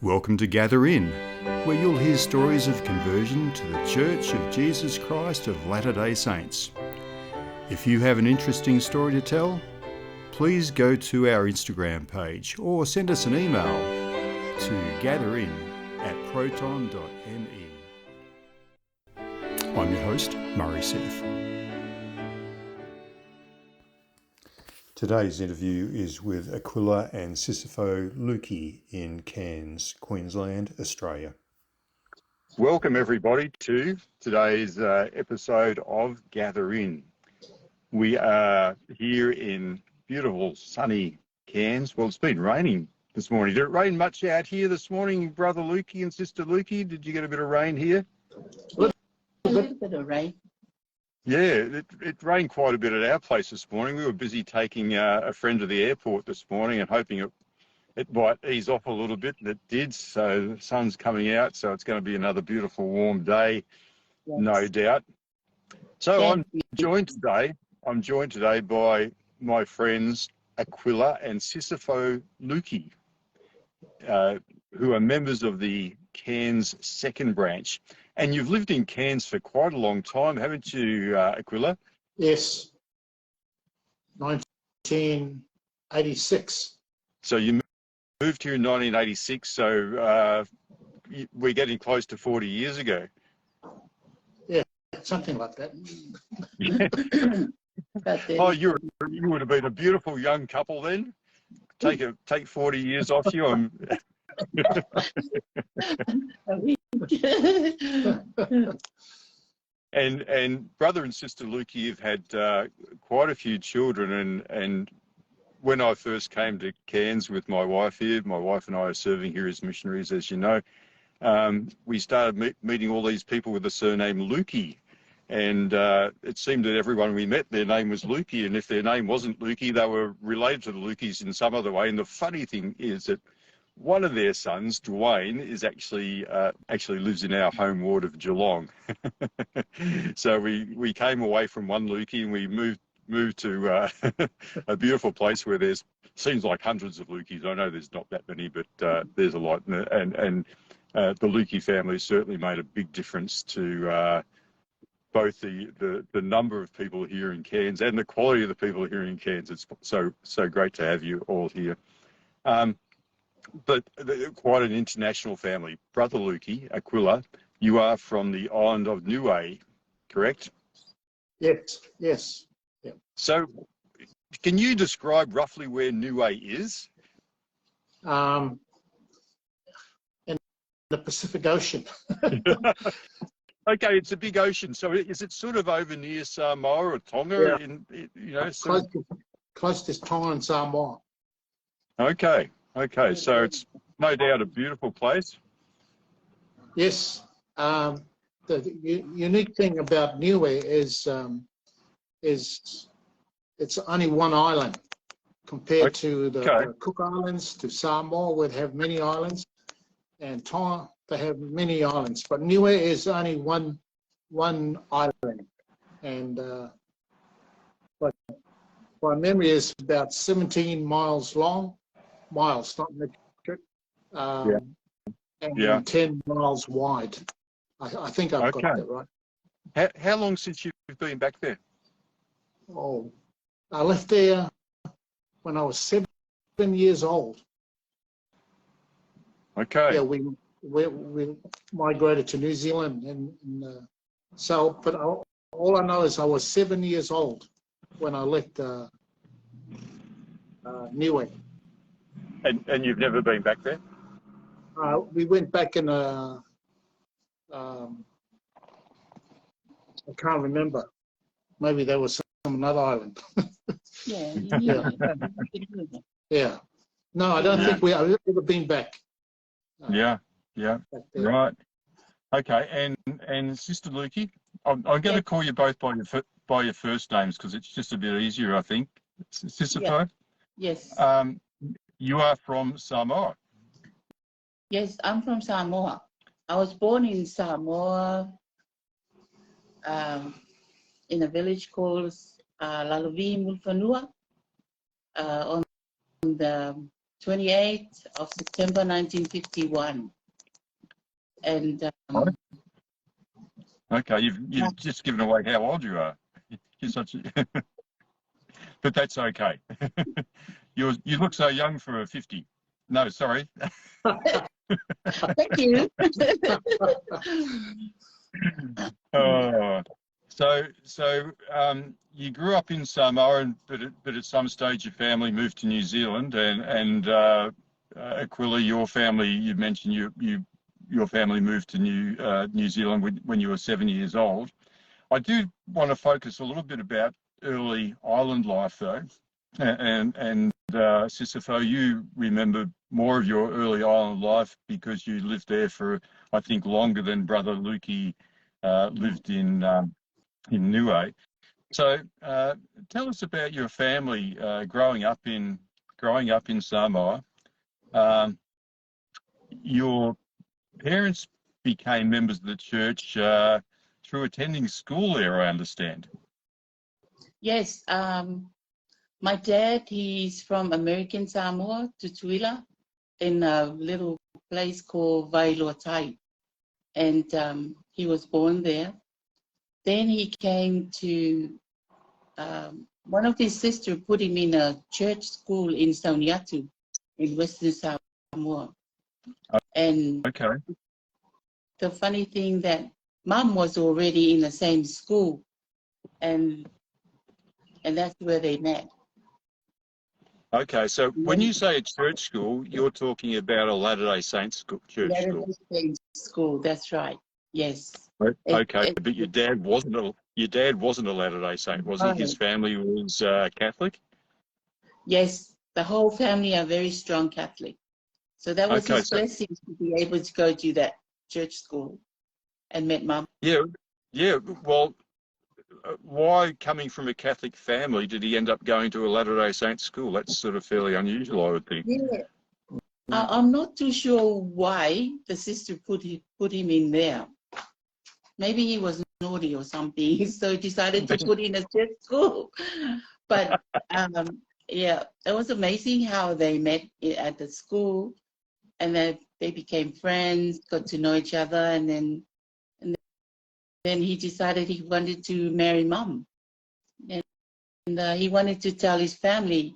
Welcome to Gather In, where you'll hear stories of conversion to the Church of Jesus Christ of Latter-day Saints. If you have an interesting story to tell, please go to our Instagram page or send us an email to gatherin@proton.me. I'm your host, Murray Ceff. Today's interview is with Aquilar and Sisifo Luki in Cairns, Queensland, Australia. Welcome everybody to today's episode of Gather In. We are here in beautiful sunny Cairns. Well, it's been raining this morning. Did it rain much out here this morning, Brother Luki and Sister Luki? Did you get a bit of rain here? A little bit of rain. Yeah, it rained quite a bit at our place this morning. We were busy taking a friend to the airport this morning and hoping it might ease off a little bit, and it did. So the sun's coming out, so it's going to be another beautiful warm day, yes. No doubt. So yes. I'm joined today by my friends Aquilar and Sisifo Luki, who are members of the Cairns second branch. And you've lived in Cairns for quite a long time, haven't you, Aquilar? Yes, 1986. So you moved here in 1986, so we're getting close to 40 years ago. Yeah, something like that. Oh, you would have been a beautiful young couple then. Take 40 years off you. And brother and sister Luki, you've had quite a few children, and when I first came to Cairns with my wife here, my wife and I are serving here as missionaries, as you know, we started meeting all these people with the surname Luki, and it seemed that everyone we met, their name was Luki, and if their name wasn't Luki, they were related to the Lukis in some other way. And the funny thing is that one of their sons, Dwayne, is actually lives in our home ward of Geelong. So we came away from one Luki and we moved to a beautiful place where there's seems like hundreds of Lukis. I know there's not that many, but there's a lot. And the Luki family certainly made a big difference to both the number of people here in Cairns and the quality of the people here in Cairns. It's so great to have you all here. But quite an international family. Brother Luki, Aquilar, you are from the island of Niue, correct? Yes. Yeah. So can you describe roughly where Niue is? In the Pacific Ocean. Okay, it's a big ocean. So is it sort of over near Samoa or Tonga? Yeah. Close to Tonga and Samoa. Okay, so it's no doubt a beautiful place. Yes. The unique thing about Niue is it's only one island compared to the Cook Islands, to Samoa, where they have many islands, and Tonga, they have many islands. But Niue is only one island, and but my memory is about 17 miles long. Miles, not metric, and 10 miles wide. I think I've got that right. How long since you've been back there? Oh, I left there when I was 7 years old. Okay. Yeah, we migrated to New Zealand, and but all I know is I was 7 years old when I left Niue. And you've never been back there? We went back in I can't remember. Maybe there was another island. Yeah. No, I don't think I've ever been back. Yeah. Right. Okay. And Sister Luki, I'm going to call you both by your first names because it's just a bit easier, I think. Sisifo? Yes. You are from Samoa? Yes, I'm from Samoa. I was born in Samoa, in a village called Laluvi Mulfanua, on the 28th of September 1951. And okay, you've just given away how old you are. You're such a but that's okay. You look so young for a 50. No, sorry. thank you. So you grew up in Samoa, but at some stage your family moved to New Zealand, and Aquilar, your family, you mentioned your family moved to New Zealand when you were 7 years old. I do want to focus a little bit about early island life, though, and Sisifo, you remember more of your early island life because you lived there for, I think, longer than Brother Luki lived in Niue. So tell us about your family growing up in Samoa. Your parents became members of the church through attending school there, I understand. Yes, my dad, he's from American Samoa, Tutuila, in a little place called Vailoatai. And he was born there. Then he came to, one of his sisters put him in a church school in Sauniatu, in Western Samoa. And okay. The funny thing that Mom was already in the same school, and that's where they met. Okay, so when you say a church school, you're talking about a Latter-day Saints church school. Latter-day Saints school, that's right. Yes. Okay, but your dad wasn't a Latter-day Saint, was he? His family was Catholic? Yes, the whole family are very strong Catholic. So that was his blessing to be able to go to that church school and met Mum. Yeah. Well, why, coming from a Catholic family, did he end up going to a Latter-day Saint school? That's sort of fairly unusual, I would think. Yeah. I'm not too sure why the sister put him in there. Maybe he was naughty or something, so he decided to put in a church school. But yeah, it was amazing how they met at the school, and then they became friends, got to know each other, and then he decided he wanted to marry Mum, and he wanted to tell his family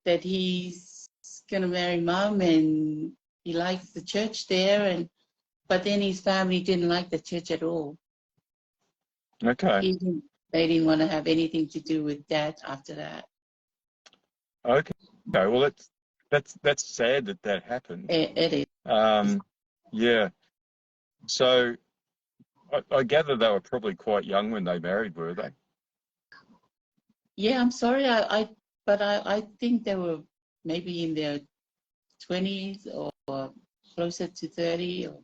that he's gonna marry Mum, and he likes the church there, but then his family didn't like the church at all. Okay. They didn't want to have anything to do with Dad after that. Okay. Well, that's sad that happened. It is. Yeah. So I gather they were probably quite young when they married, were they? Yeah, I'm sorry. But I think they were maybe in their 20s or closer to 30 or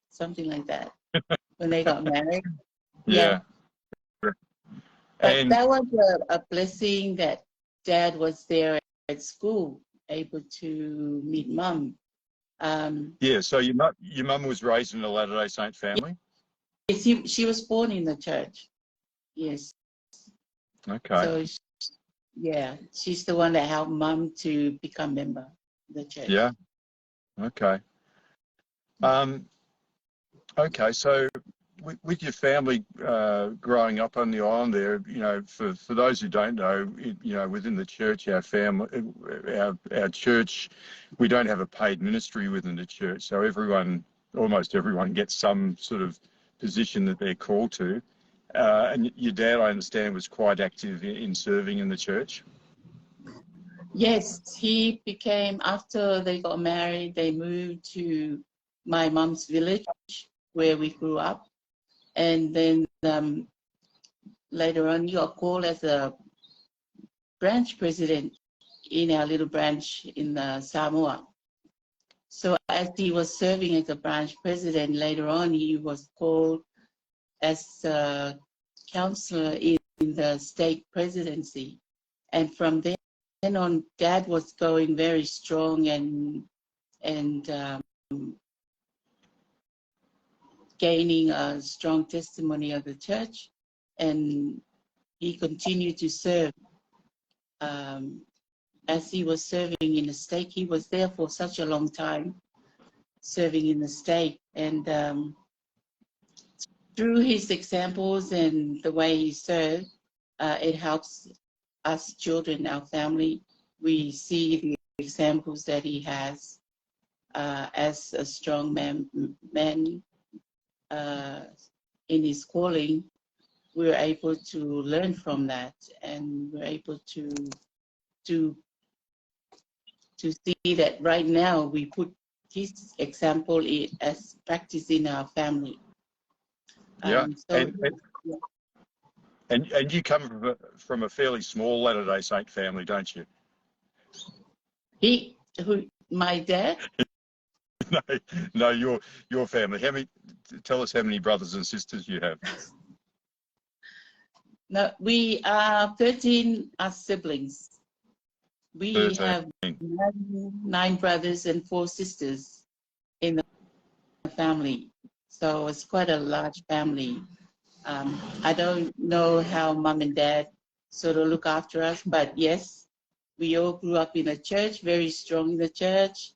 something like that when they got married. Yeah. But that was a blessing that Dad was there at school, able to meet Mum. Yeah, so your mum was raised in a Latter-day Saint family? Yes, she was born in the church. Yes. Okay. So, yeah, she's the one that helped Mum to become member of the church. Yeah. Okay. Okay, so with your family growing up on the island there, you know, for those who don't know, you know, within the church, our church, we don't have a paid ministry within the church, so almost everyone gets some sort of position that they're called to. And your dad, I understand, was quite active in serving in the church. Yes, he became, after they got married, they moved to my mom's village where we grew up. And then later on, he got called as a branch president in our little branch in Samoa. So as he was serving as a branch president, later on, he was called as a counselor in the state presidency. And from then on, Dad was going very strong and gaining a strong testimony of the church, and he continued to serve as he was serving in the stake. He was there for such a long time, serving in the stake. And through his examples and the way he served, it helps us children, our family. We see the examples that he has as a strong man in his calling. We're able to learn from that, and we're able to see that right now we put his example as practice in our family. Yeah, So, and you come from a fairly small Latter-day Saint family, don't you? My dad? No, your family. Tell us how many brothers and sisters you have. No, we are 13 siblings. We 13. have 9 brothers and 4 sisters in the family. So it's quite a large family. I don't know how mom and dad sort of look after us, but yes, we all grew up in a church, very strong in the church.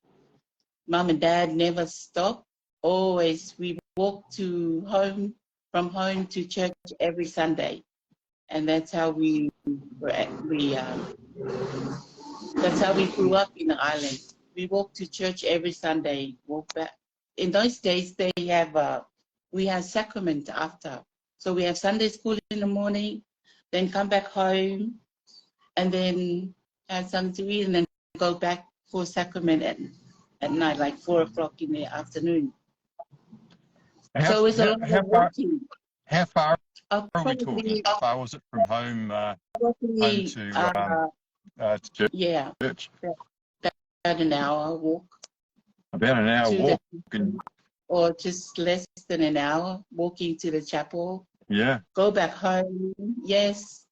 Mom and dad never stopped. Always, we walked from home to church every Sunday. And that's how we that's how we grew up in the island. We walked to church every Sunday, walk back. In those days, we have sacrament after. So we have Sunday school in the morning, then come back home, and then have something to eat, and then go back for sacrament at night, like 4 o'clock in the afternoon. So it's a lot of walking. How far are we Probably, talking? How far was it from home to church? Yeah, about an hour walk. About an hour walk. Or just less than an hour walking to the chapel. Yeah. Go back home. Yes,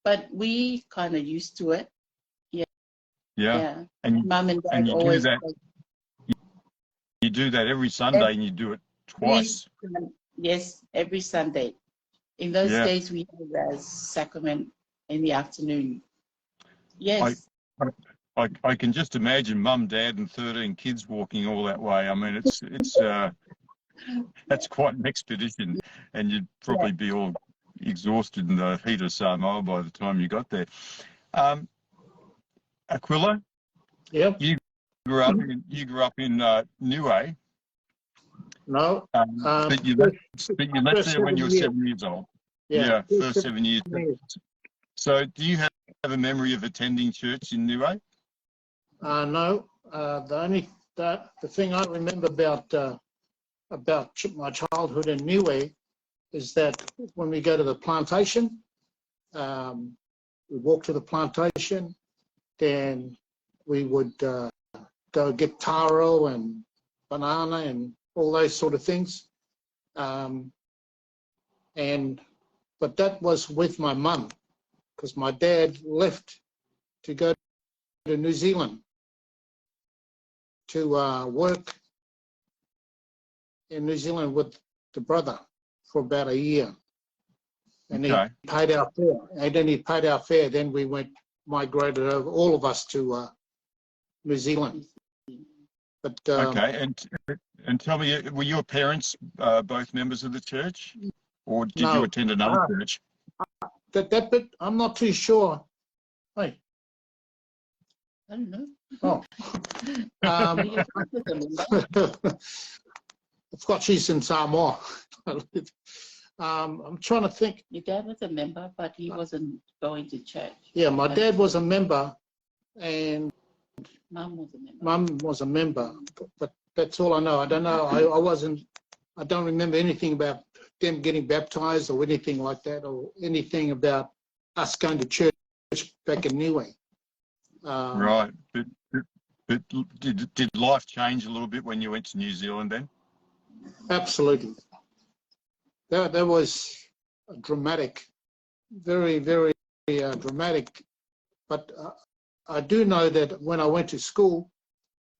but we kind of used to it. Yeah. Yeah. And mum and dad always. You do that every Sunday, and you do it twice. Yes, every Sunday. In those days, we have a sacrament in the afternoon. Yes. I can just imagine mum, dad, and 13 kids walking all that way. I mean, it's that's quite an expedition, and you'd probably be all exhausted in the heat of Samoa by the time you got there. Aquilar, yep. You grew up in Niue. No, but you left there when you were 7 years old. Yeah, first 7 years. So, do you have a memory of attending church in Niue? No. The thing I remember about my childhood in Niue is that when we go to the plantation, we walk to the plantation, then we would go get taro and banana and all those sort of things. But that was with my mum, because my dad left to go to New Zealand to work in New Zealand with the brother for about a year. And he paid our fare. And then he paid our fare. Then we migrated over, all of us, to New Zealand. But and tell me, were your parents both members of the church, or did you attend another church? That bit, I'm not too sure. Hey. I don't know. Oh. I forgot she's in Samoa. I'm trying to think. Your dad was a member, but he wasn't going to church. Yeah, my dad was a member, and Mum was a member. Mum was a member, but that's all I know. I don't know. I don't remember anything about them getting baptized or anything like that, or anything about us going to church back in Niue. Right. But did life change a little bit when you went to New Zealand then? Absolutely. That was dramatic, very, very dramatic. But I do know that when I went to school,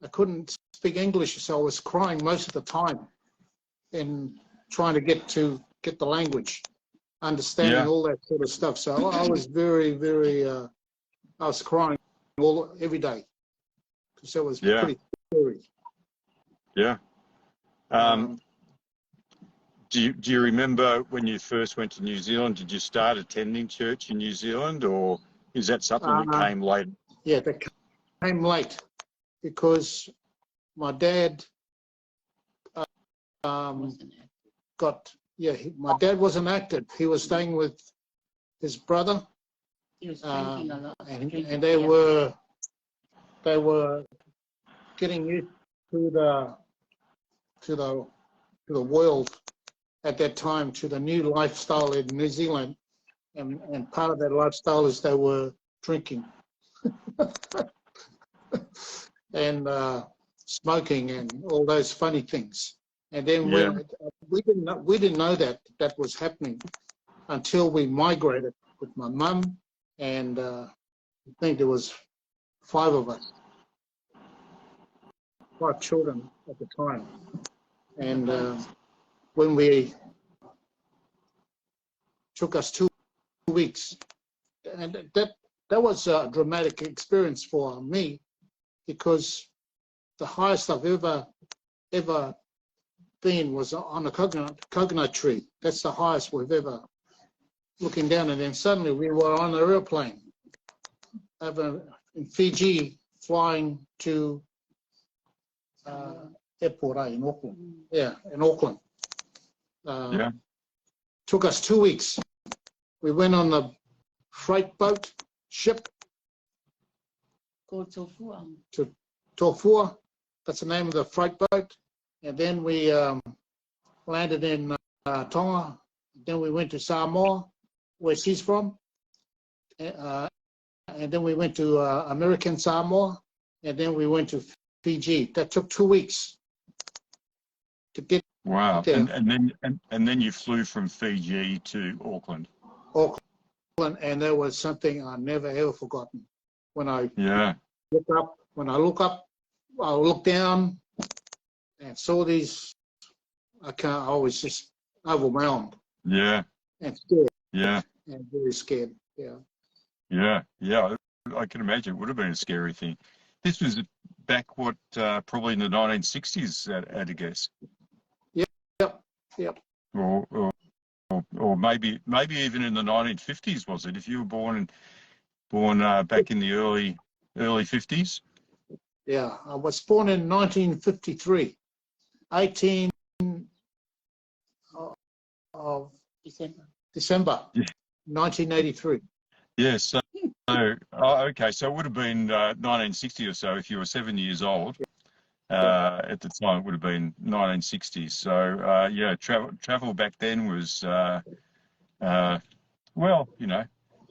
I couldn't speak English, so I was crying most of the time in trying to get the language, understanding all that sort of stuff. So I was very, very, I was crying every day, because that was pretty scary. Yeah. Do you remember when you first went to New Zealand? Did you start attending church in New Zealand, or is that something that came late? Yeah, that came late because my dad my dad wasn't active. He was staying with his brother. He was drinking a lot. And they were getting used to the world at that time, to the new lifestyle in New Zealand, and part of that lifestyle is they were drinking and smoking and all those funny things. And then when we didn't know that was happening until we migrated with my mum, and I think there was 5 of us, 5 children at the time. And when we took us 2 weeks, and that was a dramatic experience for me, because the highest I've ever been was on a coconut tree. That's the highest we've ever looking down, and then suddenly we were on an airplane over in Fiji, flying to airport in Auckland. Yeah, in Auckland. Took us 2 weeks. We went on the freight boat ship Called Tofua. to Tofua. That's the name of the freight boat. And then we landed in Tonga. Then we went to Samoa, where she's from. And then we went to American Samoa. And then we went to Fiji. That took 2 weeks to get there. And then you flew from Fiji to Auckland. Auckland, and that was something I never ever forgotten. When I look up, I look down and saw these. I was just overwhelmed. Yeah. And scared. Yeah. And very scared. Yeah. Yeah. I can imagine it would have been a scary thing. This was back probably in the 1960s, I'd guess. Yep. Or maybe even in the 1950s, was it? If you were born back in the early 50s. Yeah, I was born in 1953, 18 of December 1983. Yes. So okay. So it would have been 1960 or so if you were 7 years old. At the time, it would have been 1960s. So travel back then was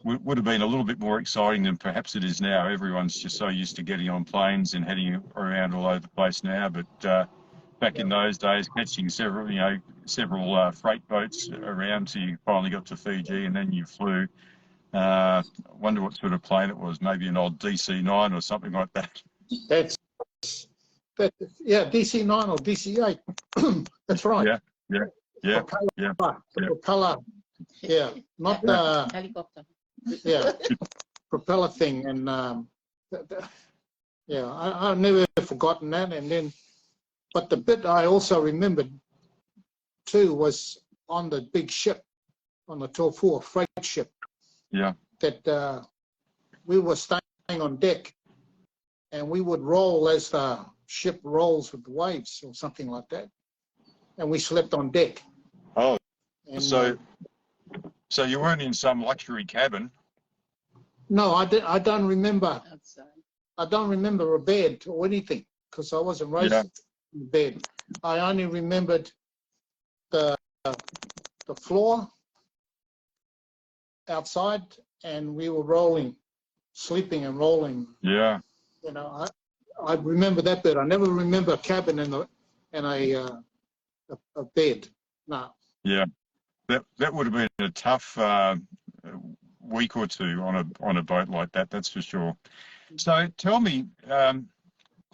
would have been a little bit more exciting than perhaps it is now. Everyone's just so used to getting on planes and heading around all over the place now. But back in those days, catching several freight boats around till you finally got to Fiji, and then you flew. I wonder what sort of plane it was. Maybe an old DC-9 or something like that. DC-9 or DC-8. That's right. Yeah. Propeller. Yeah, not the helicopter. Yeah, propeller thing, and I've never forgotten that. And then, but the bit I also remembered too was on the big ship, on the Tofua freight ship. Yeah. That we were staying on deck, and we would roll as the ship rolls with the waves or something like that, and we slept on deck. Oh, and, so you weren't in some luxury cabin? No, I don't remember. I don't remember a bed or anything because I wasn't raised in bed. I only remembered the floor outside, and we were rolling, sleeping and rolling. Yeah. You know, I remember that bit. I never remember a cabin and a bed. No. Yeah. That would have been a tough week or two on a boat like that. That's for sure. So tell me,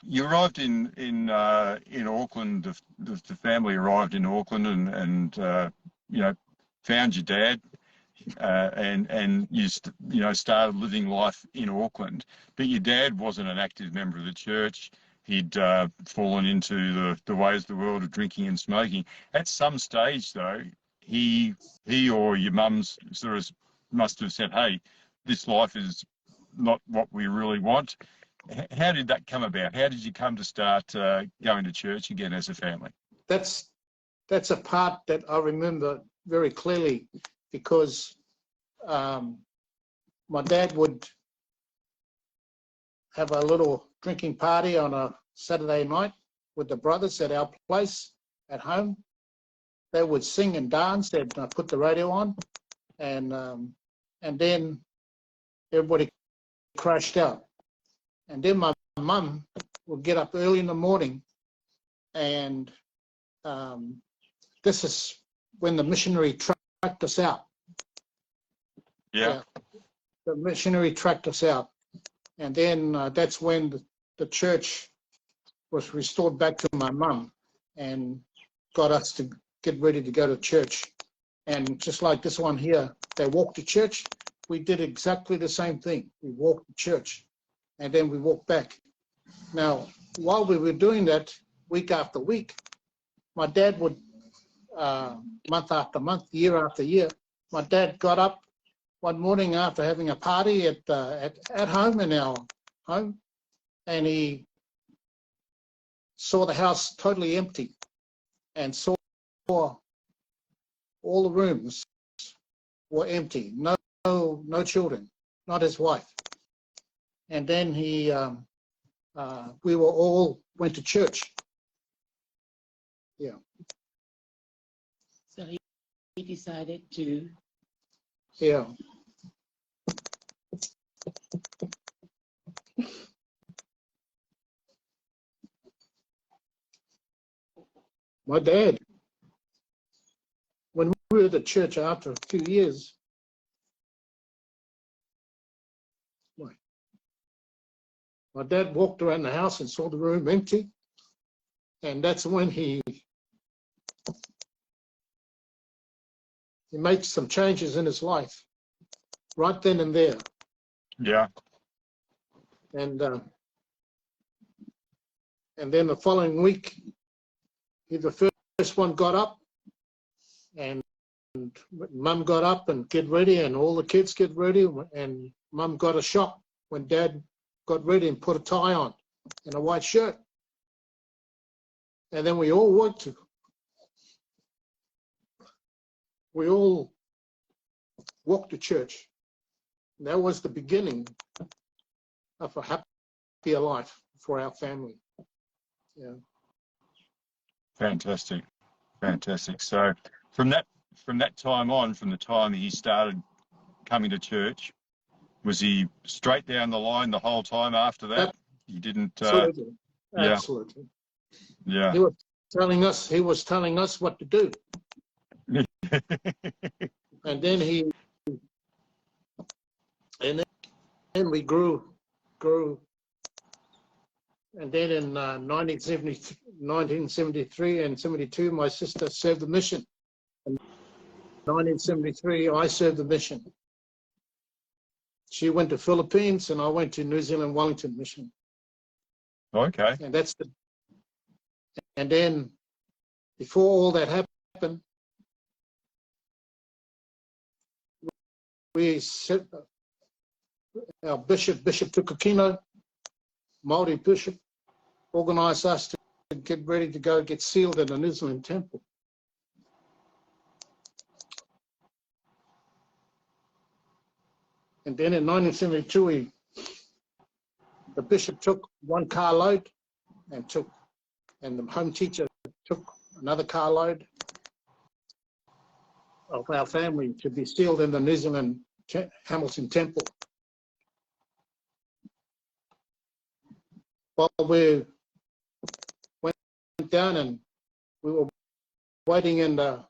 you arrived in Auckland. The family arrived in Auckland and found your dad. and you started living life in Auckland. But your dad wasn't an active member of the church. He'd fallen into the ways of the world of drinking and smoking. At some stage, though, he or your mum's sort of must have said, "Hey, this life is not what we really want." How did that come about? How did you come to start going to church again as a family? That's a part that I remember very clearly, because my dad would have a little drinking party on a Saturday night with the brothers at our place at home. They would sing and dance. They'd put the radio on, and then everybody crashed out. And then my mum would get up early in the morning, and this is when the missionary tracked us out. Yeah. The missionary tracked us out. And then that's when the church was restored back to my mum and got us to get ready to go to church. And just like this one here, they walked to church. We did exactly the same thing. We walked to church, and then we walked back. Now, while we were doing that, week after week, my dad would, month after month, year after year, my dad got up one morning after having a party at home, in our home, and he saw the house totally empty and saw all the rooms were empty, no children, not his wife. And then we were all went to church. Yeah. So he decided to. Yeah. My dad, when we were at the church after a few years, my dad walked around the house and saw the room empty, and that's when he made some changes in his life, right then and there. Yeah. And then the following week, he the first one got up, and Mum got up and get ready, and all the kids get ready, and Mum got a shock when Dad got ready and put a tie on and a white shirt. And then we all walked to church. And that was the beginning of a happier life for our family. Yeah. Fantastic. So from that time on, from the time he started coming to church, was he straight down the line the whole time after that? He didn't. Absolutely. Yeah. Absolutely. Yeah. He was telling us what to do. And then then we grew. And then in 1973 and 72, my sister served the mission. In 1973, I served the mission. She went to Philippines, and I went to New Zealand Wellington mission. Okay. And then before all that happened, our Bishop Tukakino, Māori Bishop, organised us to get ready to go get sealed in the New Zealand temple. And then in 1972, the bishop took one carload and the home teacher took another carload of our family to be sealed in the New Zealand Hamilton Temple. While we went down, and we were waiting in the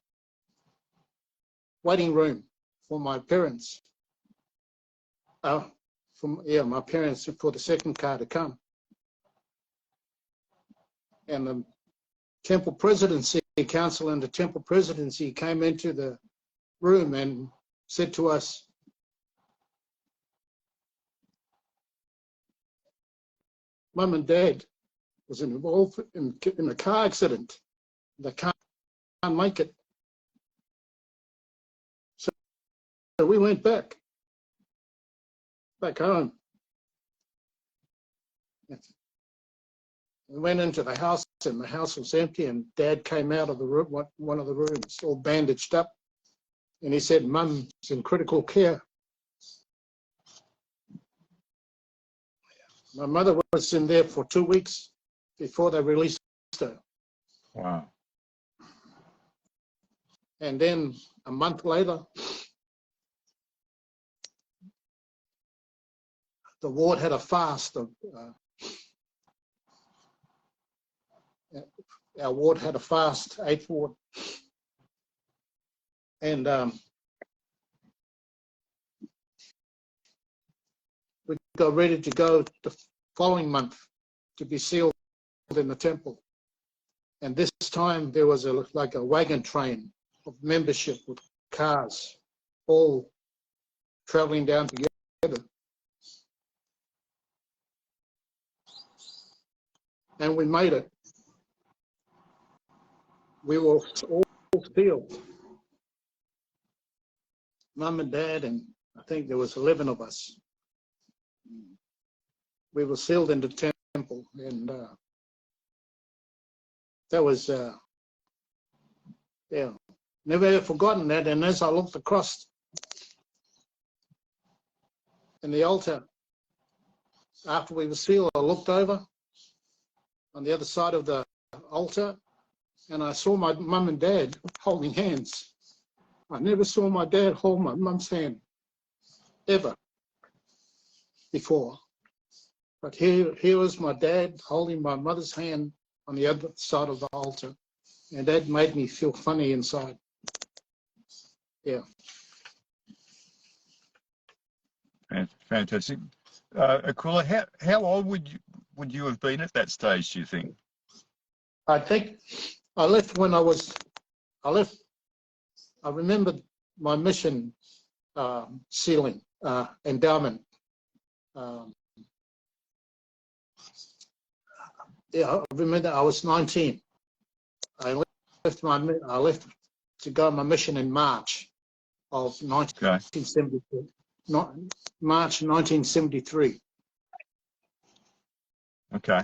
waiting room for my parents. My parents for the second car to come. And the temple presidency council and the temple presidency came into the room, and said to us, Mum and Dad was involved in a car accident. They can't make it. So we went back home. We went into the house, and the house was empty, and Dad came out of the room, one of the rooms, all bandaged up, and he said, Mum's in critical care. My mother was in there for 2 weeks before they released her. Wow. And then a month later, the ward had a fast. Our ward had a fast, 8th ward. And we got ready to go the following month to be sealed in the temple. And this time there was like a wagon train of membership with cars, all traveling down together. And we made it. We were all sealed. Mum and Dad, and I think there was 11 of us. We were sealed in the temple, and that was, yeah, never forgotten that. And as I looked across in the altar, after we were sealed, I looked over on the other side of the altar, and I saw my mum and dad holding hands. I never saw my dad hold my mum's hand, ever, before. But here was my dad holding my mother's hand on the other side of the altar, and that made me feel funny inside. Yeah. Fantastic. Aquilar, how old would you have been at that stage, do you think? I think I left when I remember my mission sealing, endowment. Yeah, I remember I was 19. I left to go on my mission in March of 1973. Not March 1973. Okay.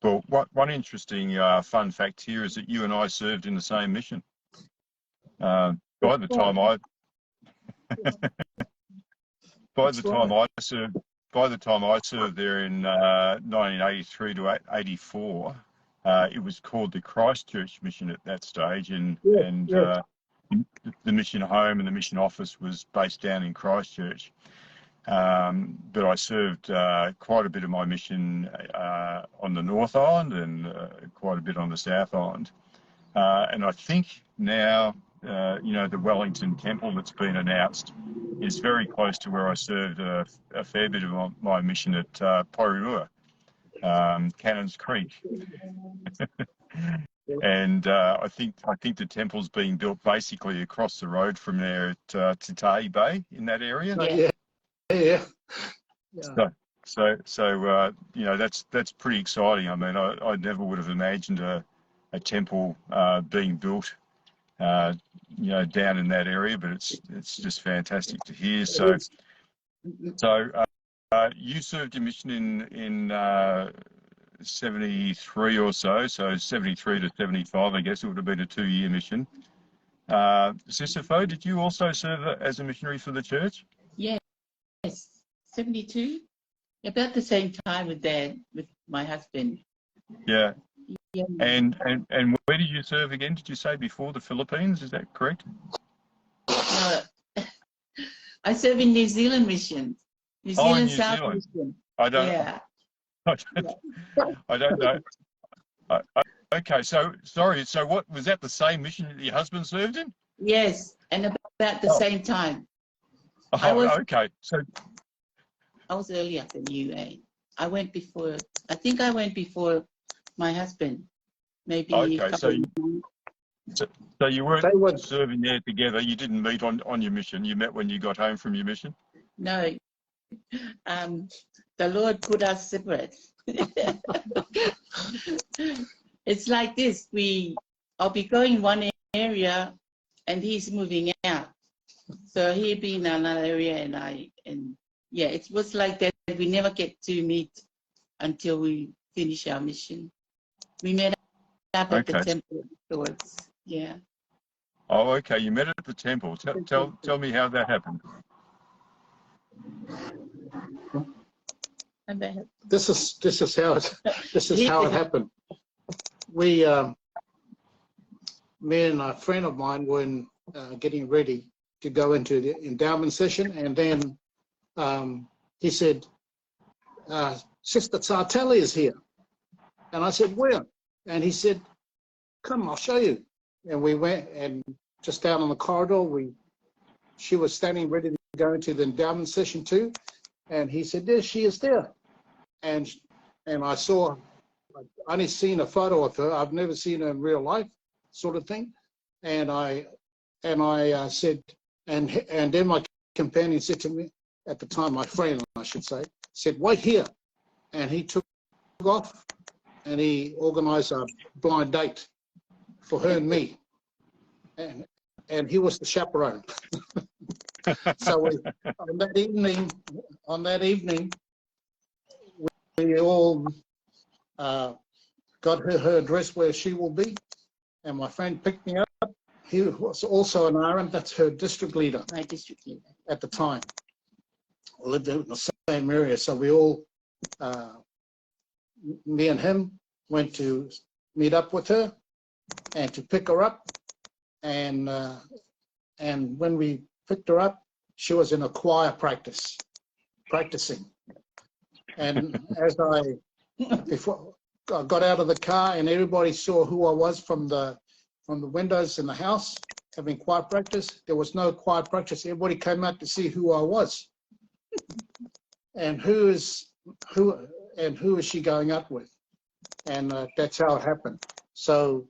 Well, one interesting fun fact here is that you and I served in the same mission. By the time I served there in 1983 to 84, it was called the Christchurch mission at that stage, and the mission home and the mission office was based down in Christchurch. But I served quite a bit of my mission on the North Island and quite a bit on the South Island. And I think now, the Wellington Temple that's been announced is very close to where I served a fair bit of my mission at Porirua, Cannons Creek. And I think the temple's being built basically across the road from there at Tatahi Bay in that area. Yeah. So that's pretty exciting. I mean, I never would have imagined a temple being built, down in that area, but it's just fantastic to hear. So you served your mission in 73 or so 73 to 75, I guess it would have been a 2-year mission. Sisifo, did you also serve as a missionary for the church? Yes, 72, about the same time with Dad, with my husband. Yeah. And where did you serve again? Did you say before the Philippines? Is that correct? No, I serve in New Zealand mission. New Zealand South Mission. I don't. Yeah. I don't know. Okay, so sorry. So what was that? The same mission that your husband served in? Yes, and about the same time. Okay. So I was earlier than you. I went before. I think I went before my husband. Maybe. Okay. So So you weren't They were, serving there together. You didn't meet on your mission. You met when you got home from your mission. No, the Lord put us separate. It's like this. I'll be going one area, and he's moving out. So he'll be in another area, and yeah, it was like that. We never get to meet until we finish our mission. We met up at the temple afterwards. Yeah. Oh, okay. You met at the temple. Tell me how that happened. this is how it happened. We, me and a friend of mine were getting ready to go into the endowment session, and then he said, Sister Sartelli is here. And I said, where? And he said, come, I'll show you. And we went, and just down on the corridor, she was standing ready to go into the endowment session too. And he said, there she is there. And I saw, I've only seen a photo of her. I've never seen her in real life, sort of thing. And I said, and then my companion said to me, at the time, my friend, I should say, said, wait here. And he took off, and he organized a blind date for her and me. And he was the chaperone. So on that evening, we all got her address where she will be, and my friend picked me up. He was also an RN. That's her district leader. My district leader at the time. We lived in the same area, so we all, me and him, went to meet up with her and to pick her up. And when we picked her up, she was in a choir practicing. And as I got out of the car, and everybody saw who I was from the windows in the house having choir practice, there was no choir practice. Everybody came out to see who I was, and who is she going out with, and that's how it happened. So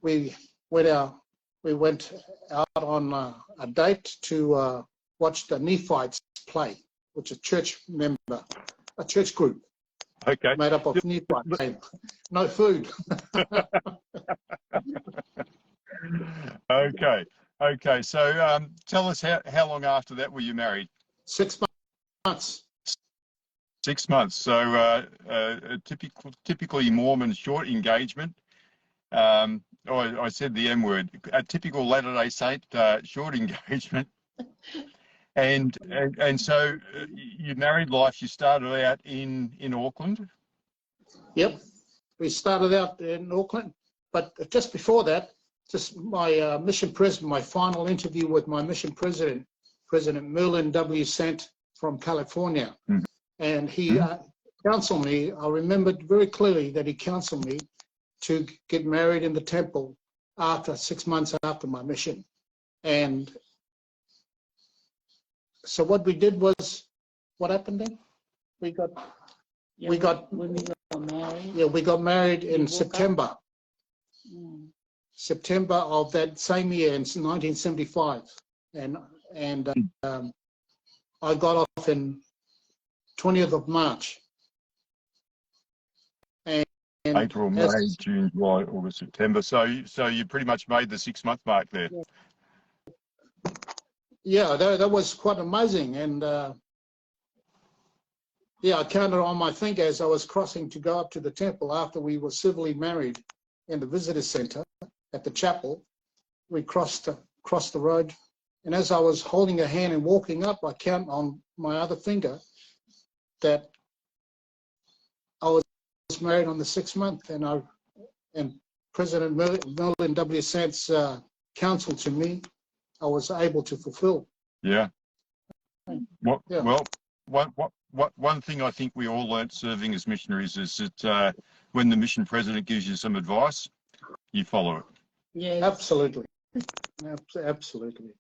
we went out on a date to watch the Nephites play, which is a church group. Okay. Made up of Nephites. No food. Okay. So tell us how long after that were you married? 6 months. 6 months. So a typically Mormon short engagement. I said the M word. A typical Latter-day Saint short engagement. And so your married life, you started out in Auckland? Yep. We started out in Auckland, but just before that, just my mission president, my final interview with my mission president, President Merlin W. Sant from California. Mm-hmm. And he counseled me. I remembered very clearly that he counseled me to get married in the temple after 6 months after my mission. And so what we did was, what happened then? We got married. Yeah, we got married in September. September of that same year in 1975, and I got off in 20th of March. And April, May, June, July, August, September. So you pretty much made the 6 month mark there. Yeah, that was quite amazing, and I counted on my finger as I was crossing to go up to the temple after we were civilly married in the visitor center at the chapel. We crossed the road, and as I was holding her hand and walking up, I count on my other finger that I was married on the 6th month, and President Merlin W. Sant's counsel to me, I was able to fulfill. Yeah. Well, one thing I think we all learnt serving as missionaries is that when the mission president gives you some advice, you follow it. Yeah, absolutely. Absolutely.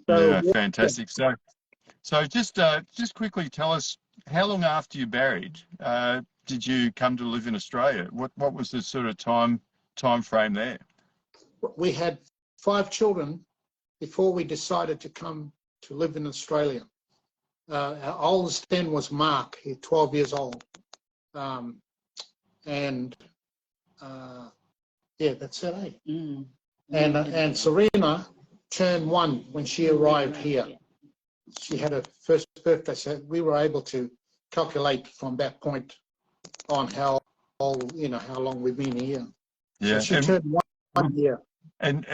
So, yeah, fantastic. So just quickly tell us, how long after you married did you come to live in Australia? What was the sort of time frame there? we had 5 children before we decided to come to live in Australia. Our oldest then was Mark, he's 12 years old. Yeah, that's it, eh? And Serena turned 1 when she arrived here. She had her first birthday, so we were able to calculate from that point on how long we've been here. Yeah, so she turned 1 year. And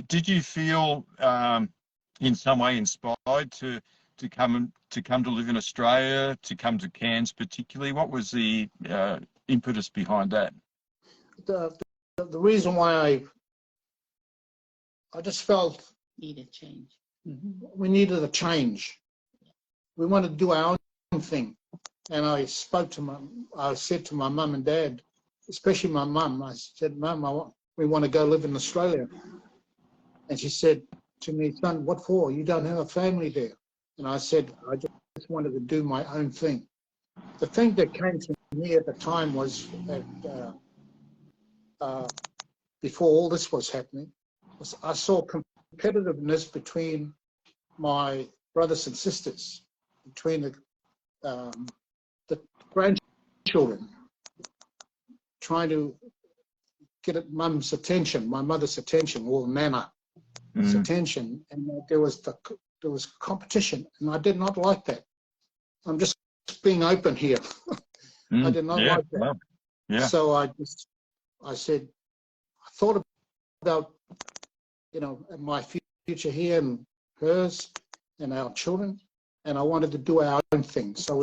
did you feel in some way inspired to come to live in Australia, to come to Cairns particularly? What was the impetus behind that? The reason why I just felt Needed change. we needed a change. We wanted to do our own thing. And I said to my mum and dad, especially my mum, I said, Mum, we want to go live in Australia. And she said to me, son, what for? You don't have a family there. And I said, I just wanted to do my own thing. The thing that came to me at the time was that before all this was happening, I saw competitiveness between my brothers and sisters, between the grandchildren, trying to get mum's attention, my mother's attention, or Nana's attention, and there was competition, and I did not like that. I'm just being open here. I did not like that. Well, yeah. So I thought about my future here and hers and our children, and I wanted to do our own thing. So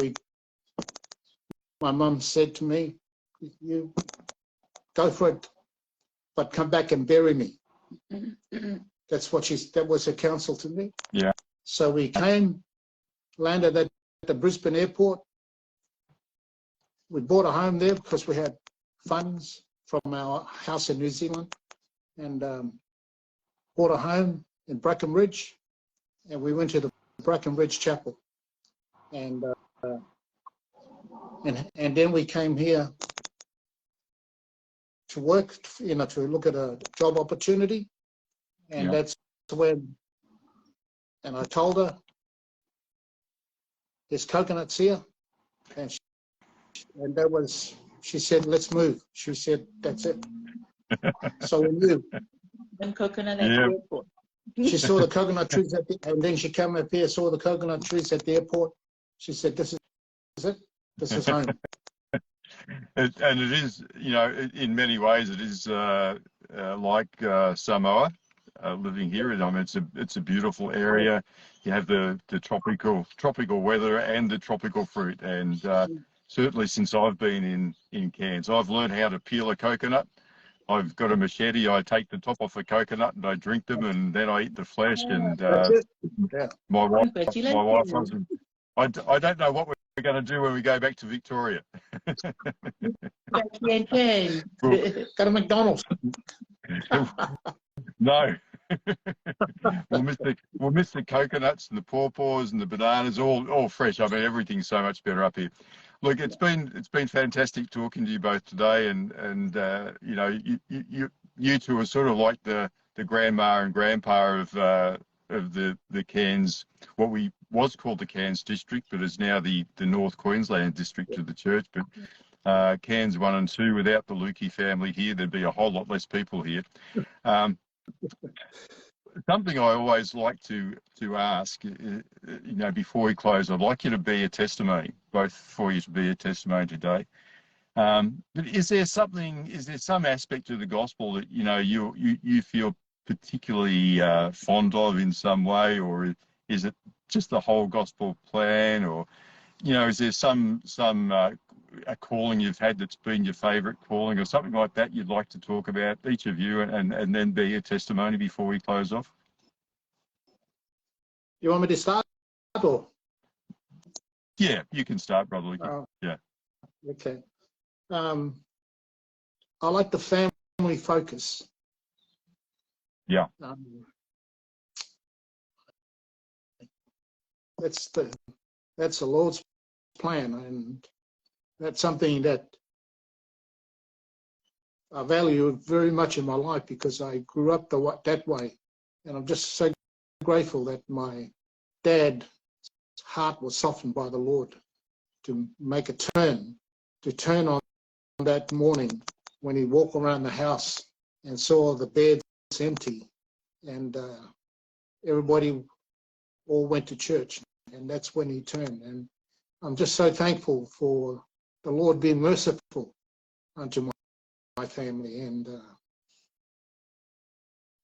my mum said to me, you go for it, but come back and bury me. That was her counsel to me. Yeah. So we came, landed at the Brisbane airport. We bought a home there because we had funds from our house in New Zealand, and bought a home in Brackenridge, and we went to the Brackenridge Chapel, and then we came here to work, to look at a job opportunity, and that's when, and I told her, there's coconuts here, and she said, let's move. She said, that's it. So we moved. And coconut at the airport. She saw the coconut trees and then she came up here, saw the coconut trees at the airport. She said, this is it. This is home. And it is, in many ways, it is like Samoa, living here. I mean, it's a beautiful area. You have the tropical weather and the tropical fruit. And certainly since I've been in Cairns, I've learned how to peel a coconut. I've got a machete. I take the top off a coconut and I drink them, and then I eat the flesh. And my wife loves them. I don't know what we're going to do when we go back to Victoria. Go to McDonald's. No. We'll miss the coconuts and the pawpaws and the bananas, all fresh. I mean, everything's so much better up here. Look, it's been fantastic talking to you both today, and you two are sort of like the grandma and grandpa of the Cairns, what was called the Cairns district, but is now the North Queensland district of the church. But Cairns 1 and 2, without the Luki family here, there'd be a whole lot less people here. Something I always like to ask, before we close, I'd like you to be a testimony, both for you to be a testimony today. But is there some aspect of the gospel that you feel particularly fond of in some way, or is it just the whole gospel plan, or is there some a calling you've had that's been your favourite calling, or something like that you'd like to talk about, each of you, and then be a testimony before we close off? You want me to start, or? Yeah, you can start, Brother Luki. Yeah. Okay. I like the family focus. Yeah. That's the Lord's plan, and that's something that I value it very much in my life because I grew up that way. And I'm just so grateful that my dad's heart was softened by the Lord to make a turn, to turn on that morning when he walked around the house and saw the beds empty and everybody all went to church. And that's when he turned. And I'm just so thankful for the Lord being merciful unto my family.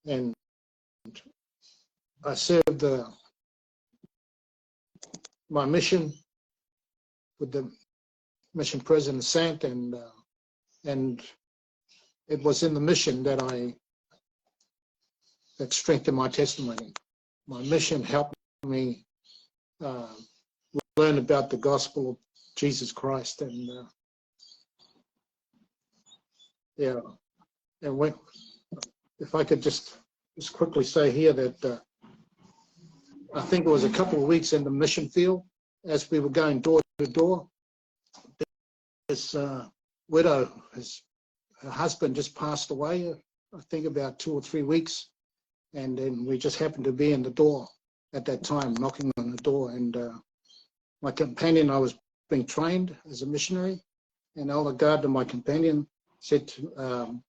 And I served my mission with the mission president Sant, and it was in the mission that strengthened my testimony. My mission helped me learn about the gospel of Jesus Christ, and and if I could just quickly say here that I think it was a couple of weeks in the mission field as we were going door to door. This widow, her husband just passed away, I think about 2 or 3 weeks, and then we just happened to be in the door at that time, knocking on the door, and my companion, I was being trained as a missionary, and Elder Gardner, my companion, said to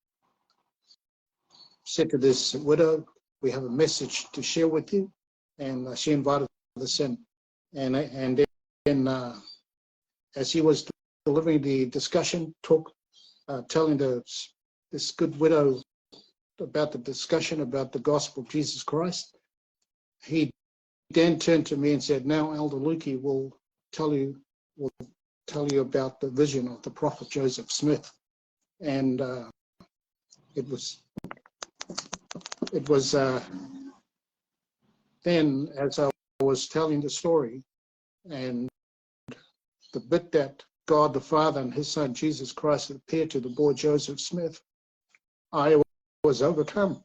this widow, we have a message to share with you, and she invited us in, and then as he was delivering the discussion talk, telling this good widow about the discussion about the gospel of Jesus Christ, he then turned to me and said, now Elder Luki will tell you about the vision of the prophet Joseph Smith. And it was then, as I was telling the story, and the bit that God the Father and his son Jesus Christ appeared to the boy Joseph Smith, I was overcome.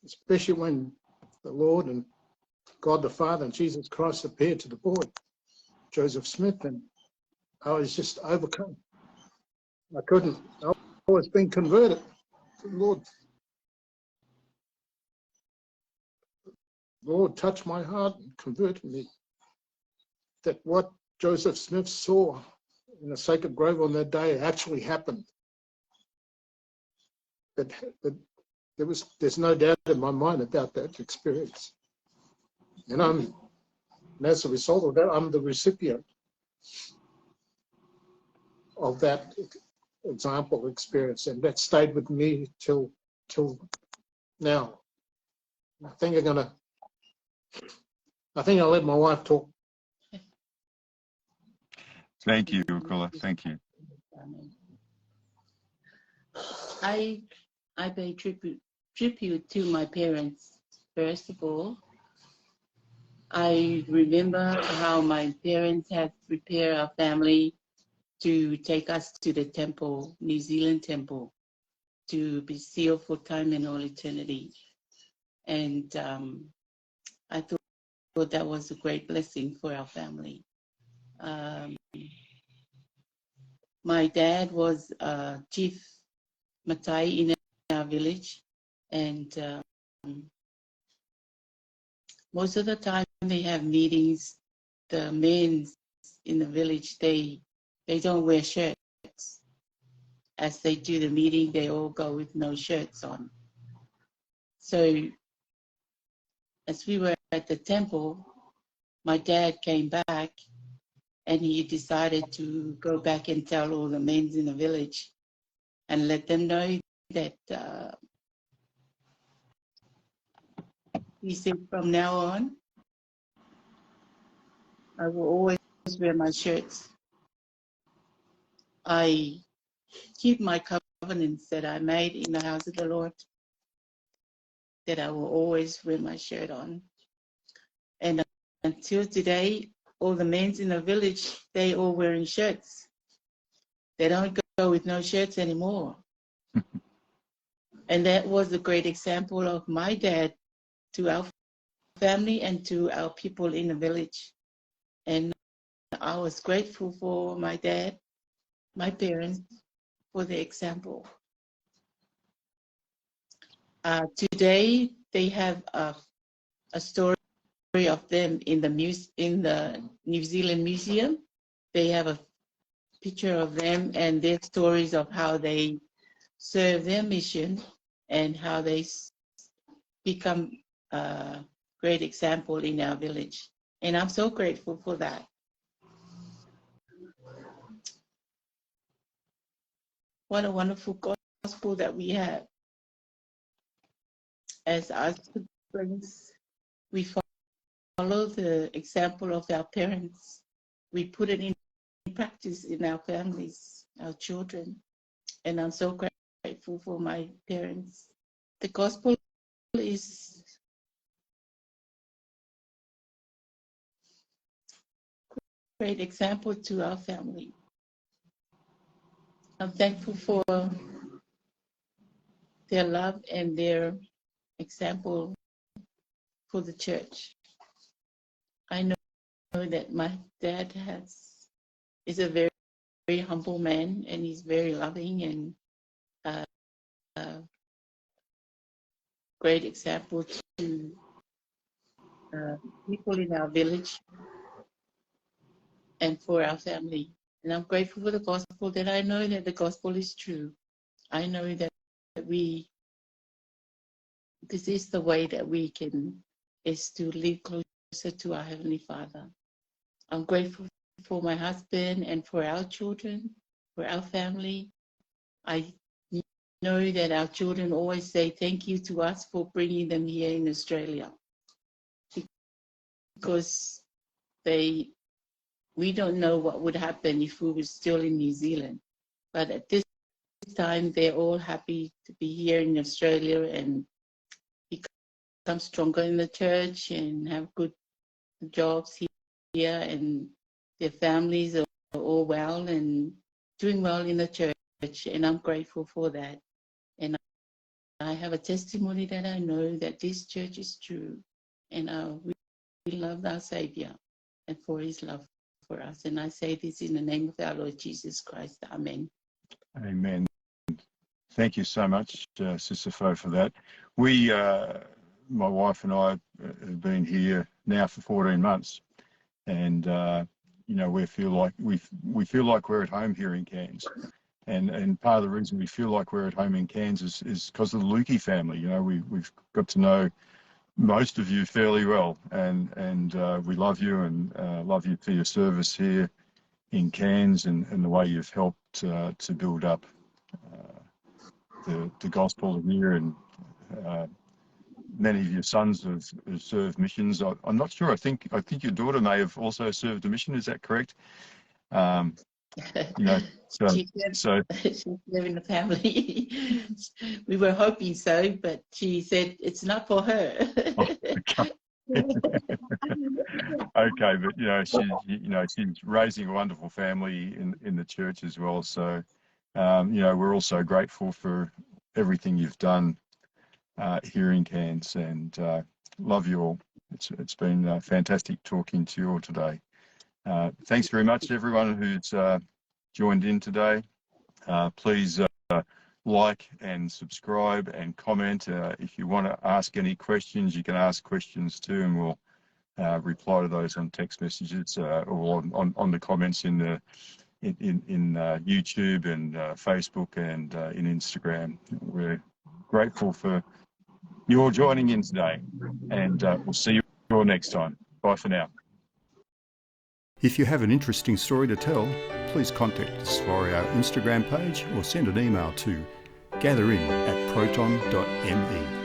Especially when the Lord and God the Father and Jesus Christ appeared to the boy Joseph Smith, and I was just overcome. I was being converted to the Lord touched my heart and converted me. That what Joseph Smith saw in the sacred grove on that day actually happened. That there's no doubt in my mind about that experience. And as a result of that, I'm the recipient of that example experience, and that stayed with me till now. I think I'll let my wife talk. Thank you, Aquilar. Thank you. I pay tribute to my parents. First of all, I remember how my parents had prepared our family to take us to the temple, New Zealand temple, to be sealed for time and all eternity. And I thought that was a great blessing for our family. My dad was Chief Matai in our village, and most of the time they have meetings, the men in the village, they don't wear shirts. As they do the meeting, they all go with no shirts on. So as we were at the temple, my dad came back and he decided to go back and tell all the men in the village and let them know that he said, from now on, I will always wear my shirts. I keep my covenants that I made in the house of the Lord, that I will always wear my shirt on. And until today, all the men in the village, they all wearing shirts. They don't go with no shirts anymore. And that was a great example of my dad to our family and to our people in the village. And I was grateful for my dad my parents for their example. Today, they have a story of them in the New Zealand Museum. They have a picture of them and their stories of how they serve their mission and how they become a great example in our village. And I'm so grateful for that. What a wonderful gospel that we have. As our siblings, we follow the example of our parents. We put it in practice in our families, our children. And I'm so grateful for my parents. The gospel is a great example to our family. I'm thankful for their love and their example for the church. I know that my dad is a very, very humble man, and he's very loving and great example to people in our village and for our family. And I'm grateful for the gospel, that I know that the gospel is true. I know that this is the way that we can, is to live closer to our Heavenly Father. I'm grateful for my husband and for our children, for our family. I know that our children always say thank you to us for bringing them here in Australia, because we don't know what would happen if we were still in New Zealand. But at this time, they're all happy to be here in Australia and become stronger in the church and have good jobs here, and their families are all well and doing well in the church, and I'm grateful for that. And I have a testimony that I know that this church is true, and we love our Savior and for his love for us. And I say this in the name of our Lord Jesus Christ. Amen. Amen. Thank you so much, Sisifo, for that. We, my wife and I, have been here now for 14 months, and we feel like we're at home here in Cairns. And part of the reason we feel like we're at home in Cairns is because of the Luki family. We've got to know most of you fairly well, and we love you and love you for your service here in Cairns and the way you've helped to build up the gospel here. And many of your sons have served missions. I'm not sure. I think your daughter may have also served a mission. Is that correct? She's living in the family. We were hoping so, but she said it's not for her. Okay, but she's raising a wonderful family in the church as well. So we're also grateful for everything you've done here in Cairns, and love you all. It's been fantastic talking to you all today. Thanks very much, everyone who's joined in today. Please like and subscribe and comment. If you want to ask any questions, you can ask questions too, and we'll reply to those on text messages or on the comments in YouTube and Facebook and in Instagram. We're grateful for you all joining in today, and we'll see you all next time. Bye for now. If you have an interesting story to tell, please contact us via our Instagram page or send an email to gatherin@proton.me.